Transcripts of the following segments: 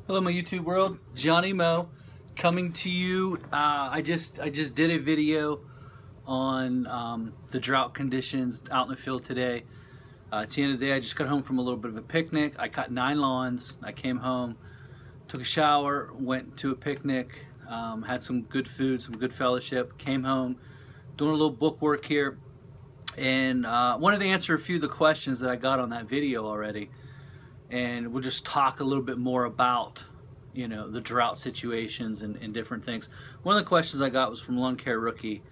Hello, my YouTube world. Johnny Mo, coming to you. I just did a video on the drought conditions out in the field today. At the end of the day, I just got home from a little bit of a picnic. I cut 9 lawns. I came home, took a shower, went to a picnic, had some good food, some good fellowship. Came home, doing a little book work here, and wanted to answer a few of the questions that I got on that video already. And we'll just talk a little bit more about the drought situations and different things. One of the questions I got was from Lawn Care Rookie.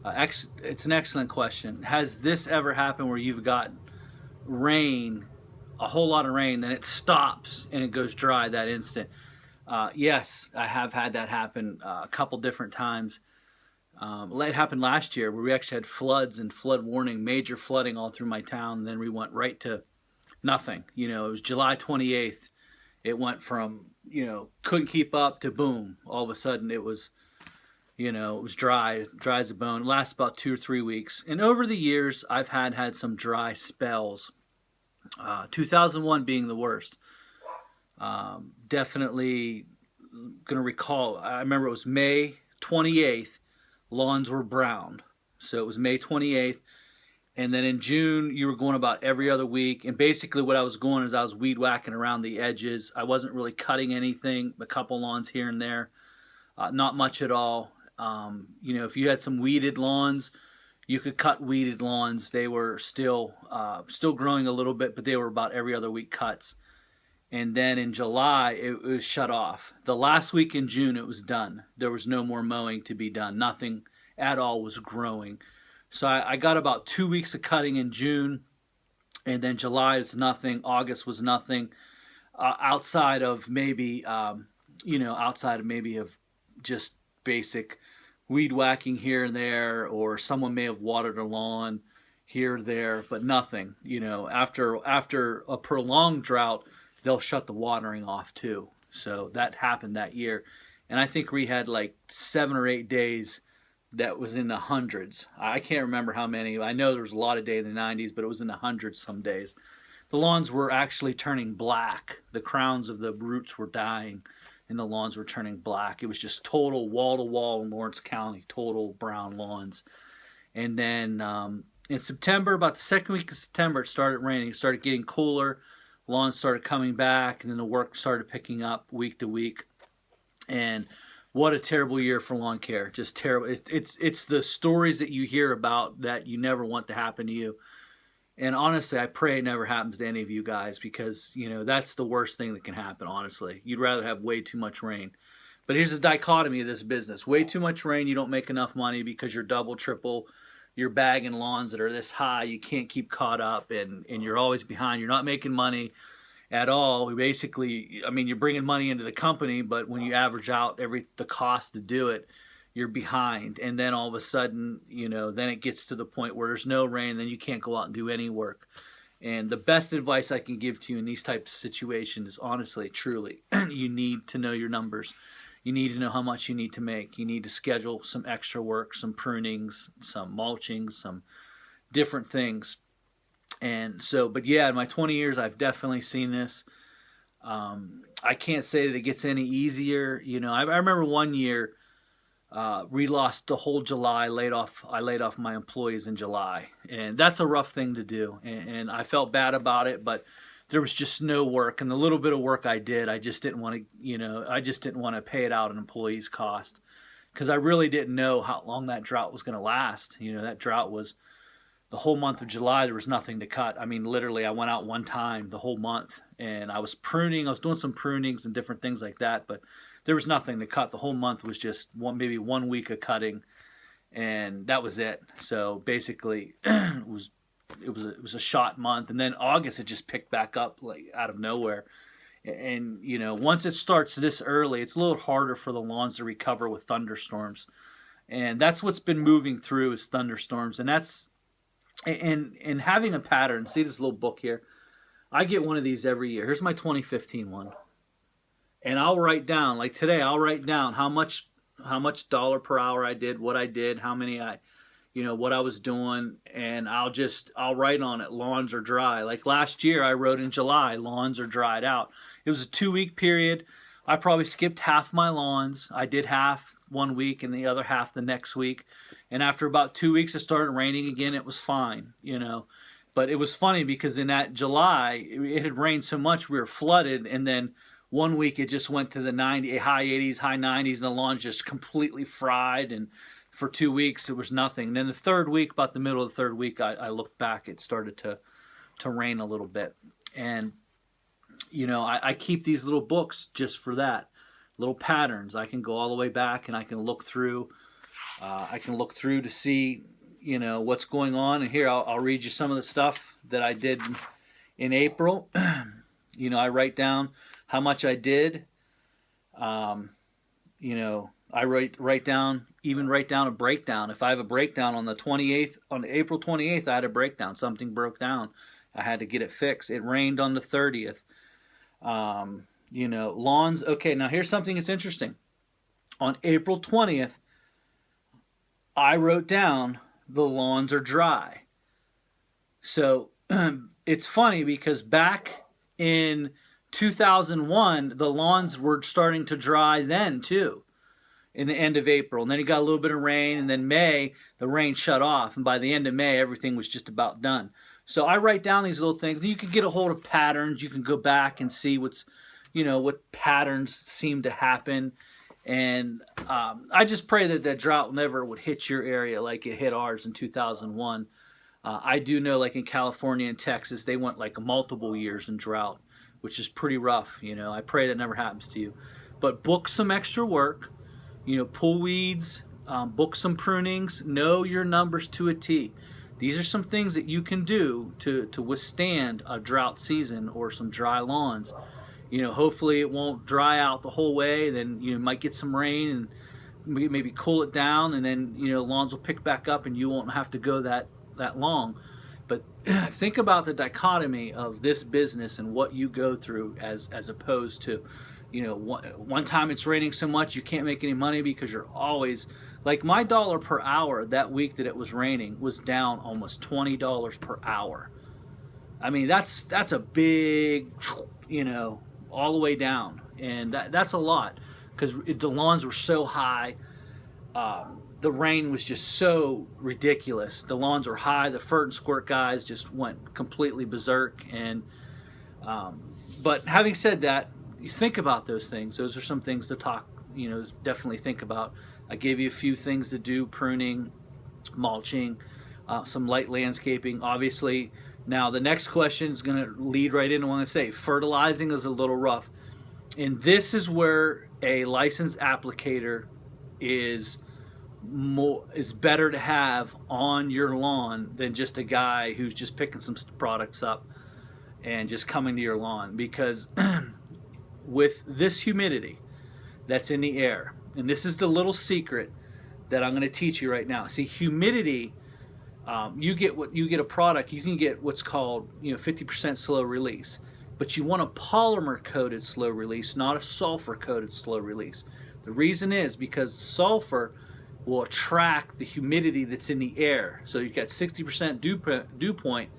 It's an excellent question. Has this ever happened where you've got rain, a whole lot of rain, then it stops and it goes dry that instant? Yes, I have had that happen a couple different times. It happened last year where we actually had floods and flood warning, major flooding all through my town, and then we went right to nothing. It was July 28th. It went from, couldn't keep up to boom. All of a sudden it was, it was dry as a bone. It lasted about 2 or 3 weeks. And over the years, I've had some dry spells. 2001 being the worst. Definitely going to recall, I remember it was May 28th, lawns were brown. So it was May 28th. And then in June, you were going about every other week. And basically what I was going is I was weed whacking around the edges. I wasn't really cutting anything, a couple lawns here and there. Not much at all. If you had some weeded lawns, you could cut weeded lawns. They were still growing a little bit, but they were about every other week cuts. And then in July, it was shut off. The last week in June, it was done. There was no more mowing to be done. Nothing at all was growing. So I got about 2 weeks of cutting in June, and then July was nothing. August was nothing, outside of maybe, of just basic weed whacking here and there, or someone may have watered a lawn here or there, but nothing. After a prolonged drought, they'll shut the watering off too. So that happened that year, and I think we had like 7 or 8 days that was in the hundreds. I can't remember how many. I know there was a lot of days in the 90s, but it was in the hundreds some days. The lawns were actually turning black. The crowns of the roots were dying, and the lawns were turning black. It was just total wall-to-wall in Lawrence County, total brown lawns. And then in September, about the second week of September, it started raining. It started getting cooler. Lawns started coming back, and then the work started picking up week to week. And what a terrible year for lawn care. Just terrible. It's the stories that you hear about that you never want to happen to you. And honestly, I pray it never happens to any of you guys, because, that's the worst thing that can happen, honestly. You'd rather have way too much rain. But here's the dichotomy of this business. Way too much rain, you don't make enough money because you're double, triple, you're bagging lawns that are this high, you can't keep caught up, and you're always behind. You're not making money at all. Basically, you're bringing money into the company, but when you average out the cost to do it, you're behind. And then all of a sudden, then it gets to the point where there's no rain, then you can't go out and do any work. And the best advice I can give to you in these types of situations is, honestly, truly, you need to know your numbers. You need to know how much you need to make. You need to schedule some extra work, some prunings, some mulching, some different things. And so, but yeah, in my 20 years, I've definitely seen this. I can't say that it gets any easier. I remember one year, we lost the whole July. I laid off my employees in July, and that's a rough thing to do. And I felt bad about it, but there was just no work. And the little bit of work I did, I just didn't want to pay it out an employee's cost, because I really didn't know how long that drought was going to last. That drought was the whole month of July. There was nothing to cut. Literally, I went out one time the whole month, and I was pruning. I was doing some prunings and different things like that, but there was nothing to cut. The whole month was just maybe 1 week of cutting, and that was it. So basically, it was a shot month. And then August, it just picked back up like out of nowhere. And once it starts this early, it's a little harder for the lawns to recover with thunderstorms, and that's what's been moving through is thunderstorms. And having a pattern. See this little book here? I get one of these every year. Here's my 2015 one. And I'll write down, like today, I'll write down how much dollar per hour I did, what I did, how many what I was doing, and I'll write on it, lawns are dry. Like last year, I wrote in July, lawns are dried out. It was a 2-week period. I probably skipped half my lawns. I did half one week and the other half the next week. And after about 2 weeks, it started raining again. It was fine, you know. But it was funny because in that July, it had rained so much we were flooded, and then one week it just went to the high 80s, high 90s, and the lawn's just completely fried. And for 2 weeks, it was nothing. And then the third week, about the middle of the third week, I looked back. It started to rain a little bit, and you know, I keep these little books just for that, little patterns. I can go all the way back and I can look through. I can look through to see, you know, what's going on. And here, I'll read you some of the stuff that I did in April. You know, I write down how much I did. You know, I write down a breakdown. If I have a breakdown on the 28th, on April 28th, I had a breakdown. Something broke down. I had to get it fixed. It rained on the 30th. You know, lawns. Okay, now here's something that's interesting. On April 20th, I wrote down the lawns are dry. So it's funny because back in 2001, the lawns were starting to dry then too, in the end of April. And then you got a little bit of rain, and then May, the rain shut off. And by the end of May, everything was just about done. So I write down these little things. You can get a hold of patterns. You can go back and see what's, you know, what patterns seem to happen. And I just pray that that drought never would hit your area like it hit ours in 2001. I do know, like in California and Texas, they went like multiple years in drought, which is pretty rough. You know, I pray that never happens to you. But book some extra work. You know, pull weeds, book some prunings, know your numbers to a T. These are some things that you can do to withstand a drought season or some dry lawns. You know, hopefully it won't dry out the whole way. Then you might get some rain and maybe cool it down, and then, you know, lawns will pick back up and you won't have to go that long. But think about the dichotomy of this business and what you go through as opposed to, you know, one time it's raining so much you can't make any money because you're always, like my dollar per hour that week that it was raining was down almost $20 per hour. I mean, that's a big, you know, all the way down. And that's a lot because the lawns were so high. The rain was just so ridiculous. The lawns were high. The furt and squirt guys just went completely berserk. And but having said that, you think about those things. Those are some things to talk, you know, definitely think about. I gave you a few things to do: pruning, mulching, some light landscaping. Obviously, now the next question is going to lead right into what I'm going to say. Fertilizing is a little rough. And this is where a licensed applicator is better to have on your lawn than just a guy who's just picking some products up and just coming to your lawn. Because with this humidity that's in the air, and this is the little secret that I'm going to teach you right now. See, humidity, you get a product, you can get what's called, you know, 50% slow release, but you want a polymer coated slow release, not a sulfur coated slow release. The reason is because sulfur will attract the humidity that's in the air. So you've got 60% dew point,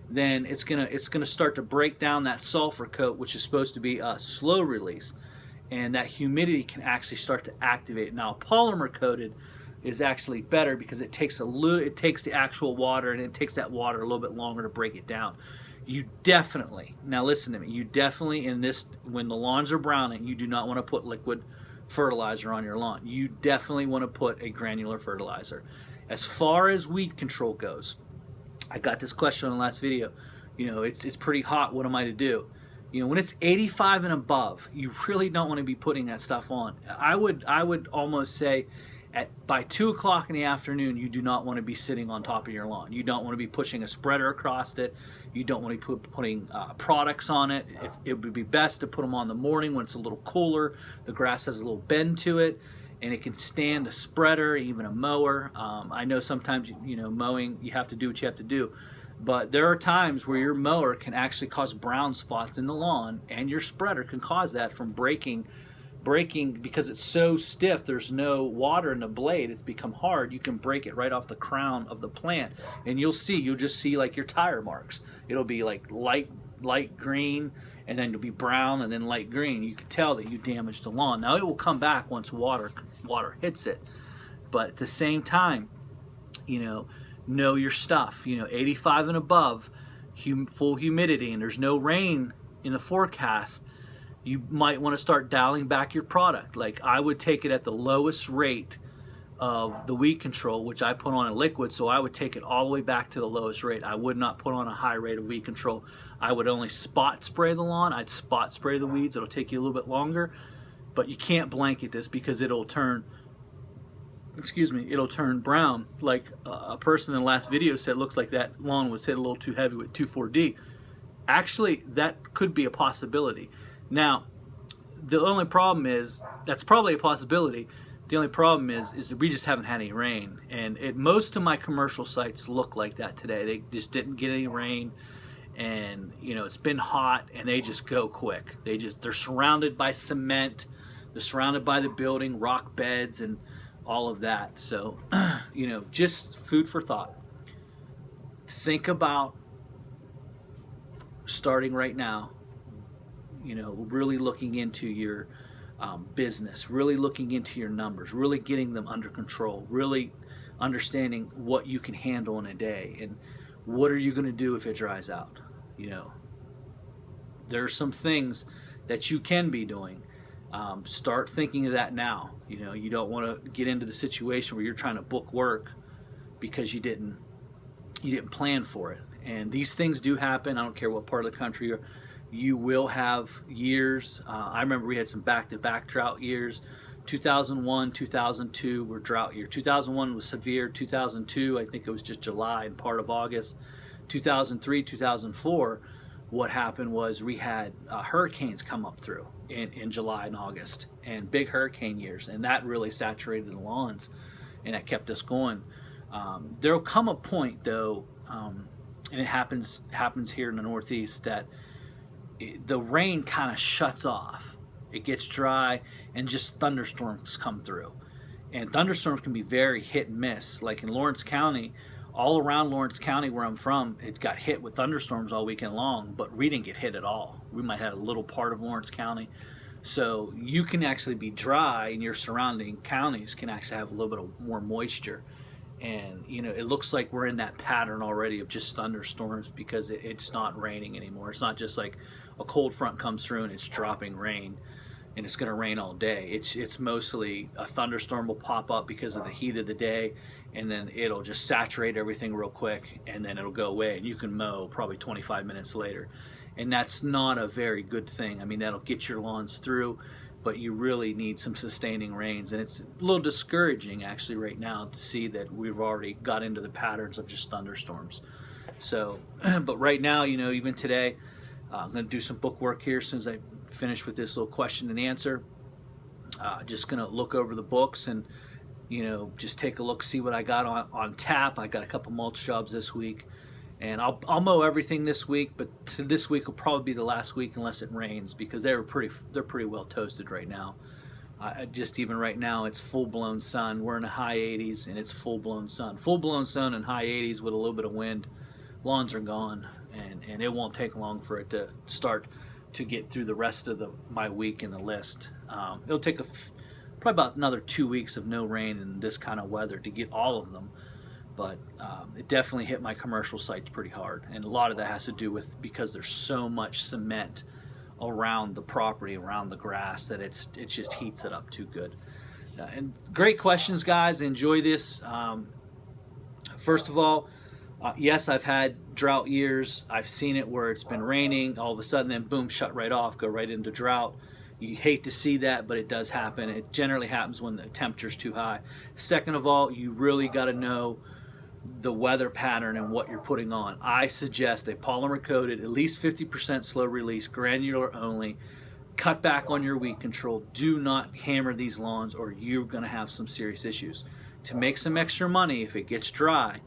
then it's gonna start to break down that sulfur coat, which is supposed to be a slow release, and that humidity can actually start to activate. Now, polymer coated is actually better because it takes the actual water, and it takes that water a little bit longer to break it down. You definitely, now listen to me, you definitely, in this, when the lawns are browning, you do not want to put liquid fertilizer on your lawn. You definitely want to put a granular fertilizer. As far as weed control goes, I got this question on the last video. You know, it's pretty hot. What am I to do? You know, when it's 85 and above, you really don't want to be putting that stuff on. I would almost say by 2 o'clock in the afternoon, you do not want to be sitting on top of your lawn. You don't want to be pushing a spreader across it. You don't want to be putting products on it. It would be best to put them on the morning when it's a little cooler. The grass has a little bend to it, and it can stand a spreader, even a mower. I know sometimes, you know, mowing, you have to do what you have to do. But there are times where your mower can actually cause brown spots in the lawn, and your spreader can cause that from breaking because it's so stiff, there's no water in the blade, it's become hard. You can break it right off the crown of the plant, and you'll just see like your tire marks. It'll be like light light green, and then to be brown and then light green. You can tell that you damaged the lawn. Now it will come back once water hits it, but at the same time, know your stuff. 85 and above, full humidity, and there's no rain in the forecast. You might want to start dialing back your product. Like, I would take it at the lowest rate of the weed control, which I put on a liquid, so I would take it all the way back to the lowest rate. I would not put on a high rate of weed control. I would only spot spray the lawn. I'd spot spray the weeds. It'll take you a little bit longer, but you can't blanket this because it'll turn brown. Like a person in the last video said, looks like that lawn was hit a little too heavy with 2,4-D. Actually, that could be a possibility. Now, the only problem is, that's probably a possibility. The only problem is that we just haven't had any rain, and most of my commercial sites look like that today. They just didn't get any rain, and it's been hot, and they just go quick. They're surrounded by cement, they're surrounded by the building, rock beds, and all of that. So, just food for thought. Think about starting right now. Really looking into your business, really looking into your numbers, really getting them under control, really understanding what you can handle in a day, and what are you going to do if it dries out. There are some things that you can be doing. Start thinking of that now. You don't want to get into the situation where you're trying to book work because you didn't plan for it. And these things do happen. I don't care what part of the country you're. You will have years. I remember we had some back-to-back drought years. 2001, 2002 were drought years. 2001 was severe. 2002, I think it was just July and part of August. 2003, 2004, what happened was we had hurricanes come up through in July and August, and big hurricane years, and that really saturated the lawns, and that kept us going. There'll come a point, though, and it happens here in the Northeast, that the rain kind of shuts off. It gets dry, and just thunderstorms come through. And thunderstorms can be very hit and miss. Like in Lawrence County, all around Lawrence County where I'm from, it got hit with thunderstorms all weekend long, but we didn't get hit at all. We might have a little part of Lawrence County. So you can actually be dry, and your surrounding counties can actually have a little bit of more moisture. And it looks like we're in that pattern already of just thunderstorms because it's not raining anymore. It's not just like a cold front comes through and it's dropping rain and it's going to rain all day. It's mostly a thunderstorm will pop up because of the heat of the day, and then it'll just saturate everything real quick, and then it'll go away, and you can mow probably 25 minutes later. And that's not a very good thing. I mean, that'll get your lawns through, but you really need some sustaining rains. And it's a little discouraging actually right now to see that we've already got into the patterns of just thunderstorms. So, but right now, even today, I'm going to do some book work here as soon as I finish with this little question and answer. Just going to look over the books and, just take a look, see what I got on tap. I got a couple mulch jobs this week. And I'll mow everything this week, but this week will probably be the last week unless it rains, because they're pretty well toasted right now. Just even right now, it's full-blown sun. We're in the high 80s, and it's full-blown sun. Full-blown sun and high 80s with a little bit of wind. Lawns are gone, and it won't take long for it to start to get through the rest of my week in the list. It'll take probably about another 2 weeks of no rain and this kind of weather to get all of them. But it definitely hit my commercial sites pretty hard, and a lot of that has to do with because there's so much cement around the property, around the grass, that it just heats it up too good. And great questions, guys. Enjoy this. First of all, yes, I've had drought years. I've seen it where it's been raining, all of a sudden, then boom, shut right off, go right into drought. You hate to see that, but it does happen. It generally happens when the temperature's too high. Second of all, you really got to know the weather pattern and what you're putting on. I suggest a polymer coated, at least 50% slow release, granular only. Cut back on your weed control. Do not hammer these lawns, or you're going to have some serious issues. To make some extra money, if it gets dry,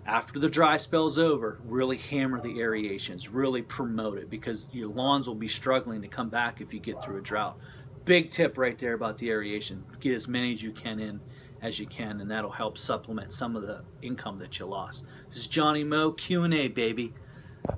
after the dry spell's over, really hammer the aerations, really promote it, because your lawns will be struggling to come back if you get through a drought. Big tip right there about the aeration. Get as many as you can in as you can, and that'll help supplement some of the income that you lost. This is Johnny Moe, Q&A, baby.